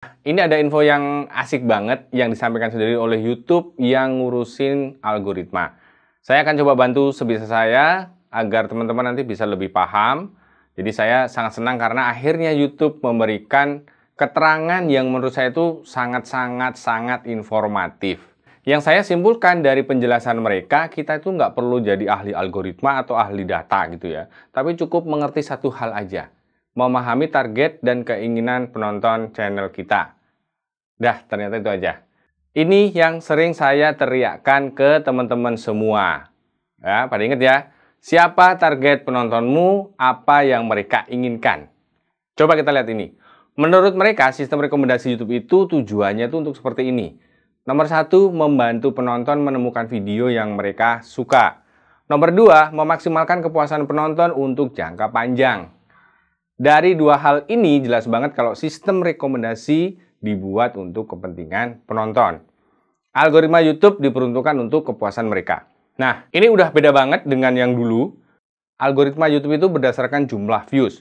Ini ada info yang asik banget yang disampaikan sendiri oleh YouTube yang ngurusin algoritma. Saya akan coba bantu sebisa saya agar teman-teman nanti bisa lebih paham. Jadi saya sangat senang karena akhirnya YouTube memberikan keterangan yang menurut saya itu sangat informatif. Yang saya simpulkan dari penjelasan mereka, kita itu nggak perlu jadi ahli algoritma atau ahli data gitu ya. Tapi cukup mengerti satu hal aja. Memahami target dan keinginan penonton channel kita. Dah, ternyata itu aja. Ini yang sering saya teriakkan ke teman-teman semua. Ya, pada ingat ya, siapa target penontonmu, apa yang mereka inginkan. Coba kita lihat ini. Menurut mereka, sistem rekomendasi YouTube itu tujuannya itu untuk seperti ini. Nomor 1, membantu penonton menemukan video yang mereka suka. Nomor 2, memaksimalkan kepuasan penonton untuk jangka panjang. Dari dua hal ini jelas banget kalau sistem rekomendasi dibuat untuk kepentingan penonton. Algoritma YouTube diperuntukkan untuk kepuasan mereka. Nah, ini udah beda banget dengan yang dulu. Algoritma YouTube itu berdasarkan jumlah views.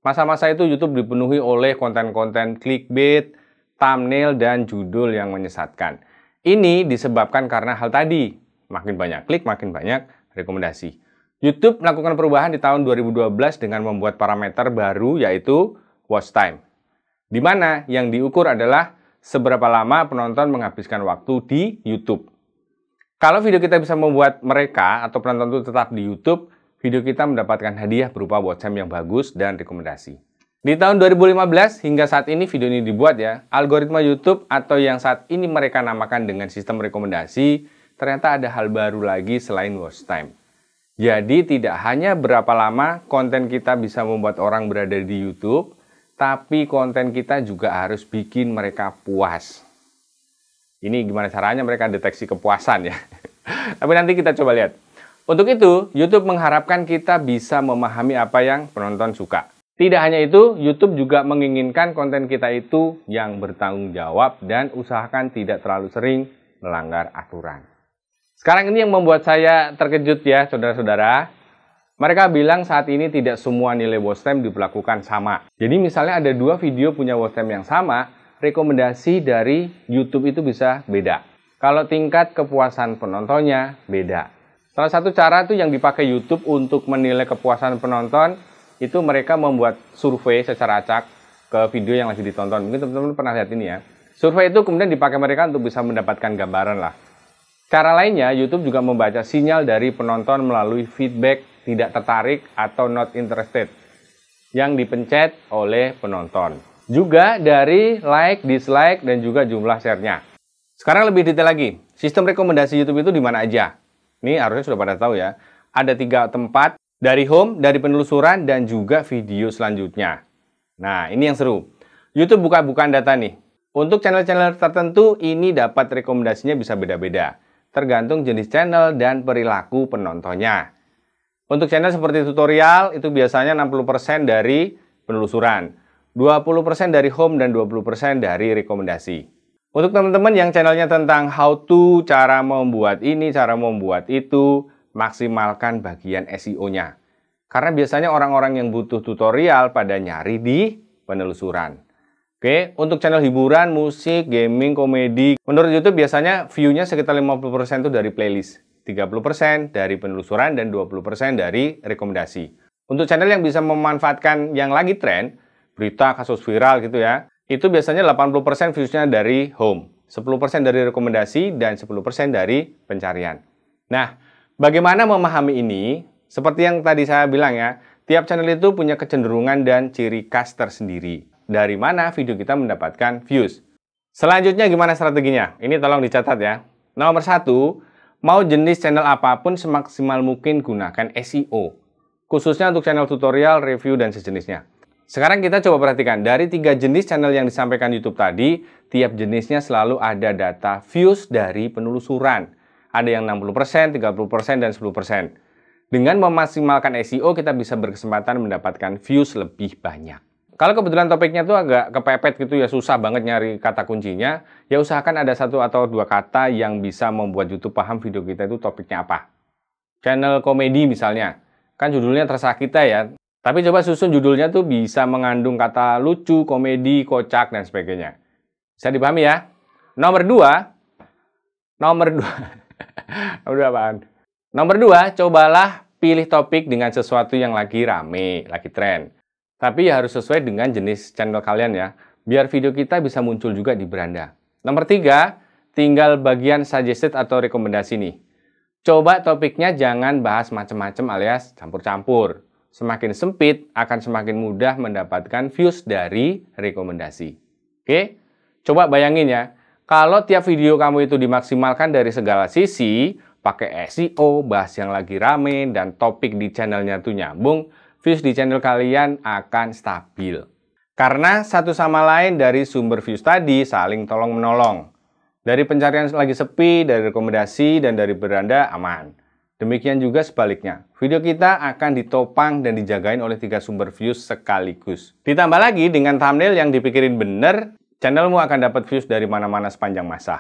Masa-masa itu YouTube dipenuhi oleh konten-konten clickbait, thumbnail, dan judul yang menyesatkan. Ini disebabkan karena hal tadi. Makin banyak klik, makin banyak rekomendasi. YouTube melakukan perubahan di tahun 2012 dengan membuat parameter baru yaitu watch time. Di mana yang diukur adalah seberapa lama penonton menghabiskan waktu di YouTube. Kalau video kita bisa membuat mereka atau penonton itu tetap di YouTube, video kita mendapatkan hadiah berupa watch time yang bagus dan rekomendasi. Di tahun 2015 hingga saat ini video ini dibuat ya, algoritma YouTube atau yang saat ini mereka namakan dengan sistem rekomendasi, ternyata ada hal baru lagi selain watch time. Jadi tidak hanya berapa lama konten kita bisa membuat orang berada di YouTube, tapi konten kita juga harus bikin mereka puas. Ini gimana caranya mereka deteksi kepuasan ya. Tapi nanti kita coba lihat. Untuk itu, YouTube mengharapkan kita bisa memahami apa yang penonton suka. Tidak hanya itu, YouTube juga menginginkan konten kita itu yang bertanggung jawab dan usahakan tidak terlalu sering melanggar aturan. Sekarang ini yang membuat saya terkejut ya, saudara-saudara. Mereka bilang saat ini tidak semua nilai watch time diberlakukan sama. Jadi misalnya ada dua video punya watch time yang sama, rekomendasi dari YouTube itu bisa beda. Kalau tingkat kepuasan penontonnya beda. Salah satu cara tuh yang dipakai YouTube untuk menilai kepuasan penonton, itu mereka membuat survei secara acak ke video yang lagi ditonton. Mungkin teman-teman pernah lihat ini ya. Survei itu kemudian dipakai mereka untuk bisa mendapatkan gambaran lah. Cara lainnya, YouTube juga membaca sinyal dari penonton melalui feedback tidak tertarik atau not interested yang dipencet oleh penonton. Juga dari like, dislike, dan juga jumlah share-nya. Sekarang lebih detail lagi, sistem rekomendasi YouTube itu di mana aja? Ini harusnya sudah pada tahu ya. Ada 3 tempat, dari home, dari penelusuran, dan juga video selanjutnya. Nah, ini yang seru. YouTube bukan data nih. Untuk channel-channel tertentu, ini dapat rekomendasinya bisa beda-beda. Tergantung jenis channel dan perilaku penontonnya. Untuk channel seperti tutorial, itu biasanya 60% dari penelusuran, 20% dari home, dan 20% dari rekomendasi. Untuk teman-teman yang channelnya tentang how to, cara membuat ini, cara membuat itu, maksimalkan bagian SEO-nya. Karena biasanya orang-orang yang butuh tutorial pada nyari di penelusuran. Oke, untuk channel hiburan, musik, gaming, komedi, menurut YouTube biasanya view-nya sekitar 50% itu dari playlist, 30% dari penelusuran, dan 20% dari rekomendasi. Untuk channel yang bisa memanfaatkan yang lagi tren, berita, kasus viral gitu ya, itu biasanya 80% views-nya dari home, 10% dari rekomendasi, dan 10% dari pencarian. Nah, bagaimana memahami ini? Seperti yang tadi saya bilang ya, tiap channel itu punya kecenderungan dan ciri khas tersendiri. Dari mana video kita mendapatkan views. Selanjutnya gimana strateginya? Ini tolong dicatat ya. Nomor 1, mau jenis channel apapun semaksimal mungkin gunakan SEO. Khususnya untuk channel tutorial, review, dan sejenisnya. Sekarang kita coba perhatikan, dari 3 jenis channel yang disampaikan YouTube tadi, tiap jenisnya selalu ada data views dari penelusuran. Ada yang 60%, 30%, dan 10%. Dengan memaksimalkan SEO, kita bisa berkesempatan mendapatkan views lebih banyak. Kalau kebetulan topiknya tuh agak kepepet gitu ya, susah banget nyari kata kuncinya, ya usahakan ada 1 atau 2 kata yang bisa membuat YouTube paham video kita itu topiknya apa. Channel komedi misalnya, kan judulnya terserah kita ya, tapi coba susun judulnya tuh bisa mengandung kata lucu, komedi, kocak, dan sebagainya. Bisa dipahami ya? Nomor dua, nomor dua apaan? Nomor dua, cobalah pilih topik dengan sesuatu yang lagi rame, lagi tren. Tapi ya harus sesuai dengan jenis channel kalian ya, biar video kita bisa muncul juga di beranda. Nomor tiga, tinggal bagian suggested atau rekomendasi nih. Coba topiknya jangan bahas macam-macam alias campur-campur. Semakin sempit, akan semakin mudah mendapatkan views dari rekomendasi. Oke? Coba bayangin ya, kalau tiap video kamu itu dimaksimalkan dari segala sisi, pakai SEO, bahas yang lagi rame, dan topik di channelnya tuh nyambung, views di channel kalian akan stabil. Karena satu sama lain dari sumber views tadi saling tolong-menolong. Dari pencarian lagi sepi, dari rekomendasi, dan dari beranda aman. Demikian juga sebaliknya. Video kita akan ditopang dan dijagain oleh 3 sumber views sekaligus. Ditambah lagi dengan thumbnail yang dipikirin bener, channelmu akan dapat views dari mana-mana sepanjang masa.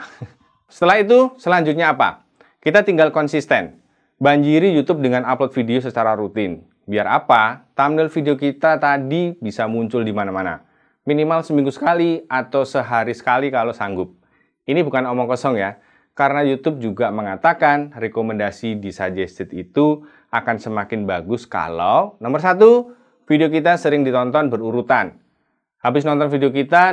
Setelah itu, selanjutnya apa? Kita tinggal konsisten. Banjiri YouTube dengan upload video secara rutin. Biar apa? Thumbnail video kita tadi bisa muncul di mana-mana. Minimal seminggu sekali atau sehari sekali kalau sanggup. Ini bukan omong kosong ya. Karena YouTube juga mengatakan rekomendasi di suggested itu akan semakin bagus kalau nomor 1, video kita sering ditonton berurutan. Habis nonton video kita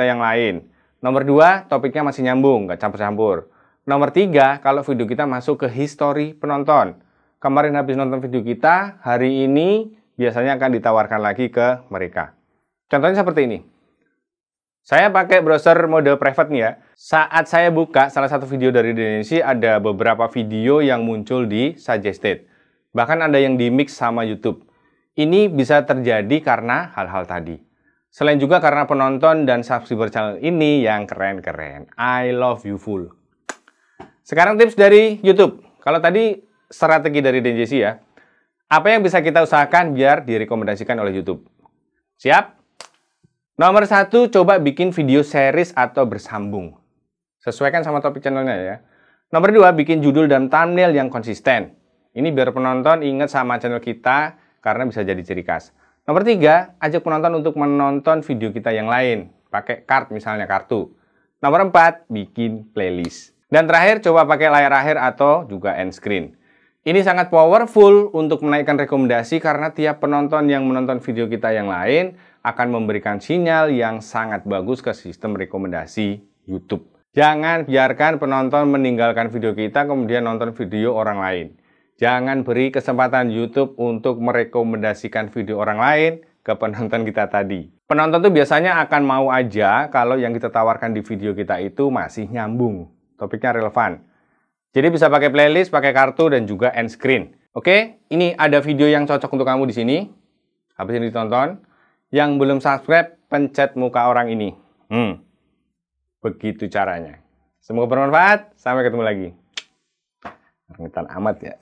yang lain. Nomor 2, topiknya masih nyambung, nggak campur-campur. Nomor 3, kalau video kita masuk ke history penonton. Kemarin habis nonton video kita, hari ini biasanya akan ditawarkan lagi ke mereka. Contohnya seperti ini. Saya pakai browser mode private nih ya. Saat saya buka salah satu video dari Indonesia, ada beberapa video yang muncul di suggested. Bahkan ada yang di mix sama YouTube. Ini bisa terjadi karena hal-hal tadi. Selain juga karena penonton dan subscriber channel ini yang keren-keren. I love you full. Sekarang tips dari YouTube. Kalau tadi strategi dari DJC ya. Apa yang bisa kita usahakan biar direkomendasikan oleh YouTube? Siap? Nomor 1, coba bikin video series atau bersambung. Sesuaikan sama topik channelnya ya. Nomor 2, bikin judul dan thumbnail yang konsisten. Ini biar penonton ingat sama channel kita karena bisa jadi ciri khas. Nomor 3, ajak penonton untuk menonton video kita yang lain. Pakai card misalnya, kartu. Nomor 4, bikin playlist. Dan terakhir, coba pakai layar akhir atau juga end screen. Ini sangat powerful untuk menaikkan rekomendasi karena tiap penonton yang menonton video kita yang lain akan memberikan sinyal yang sangat bagus ke sistem rekomendasi YouTube. Jangan biarkan penonton meninggalkan video kita kemudian nonton video orang lain. Jangan beri kesempatan YouTube untuk merekomendasikan video orang lain ke penonton kita tadi. Penonton tuh biasanya akan mau aja kalau yang kita tawarkan di video kita itu masih nyambung. Topiknya relevan. Jadi bisa pakai playlist, pakai kartu, dan juga end screen. Oke, ini ada video yang cocok untuk kamu di sini. Habis ini ditonton. Yang belum subscribe, pencet muka orang ini. Begitu caranya. Semoga bermanfaat. Sampai ketemu lagi. Rengetan amat ya.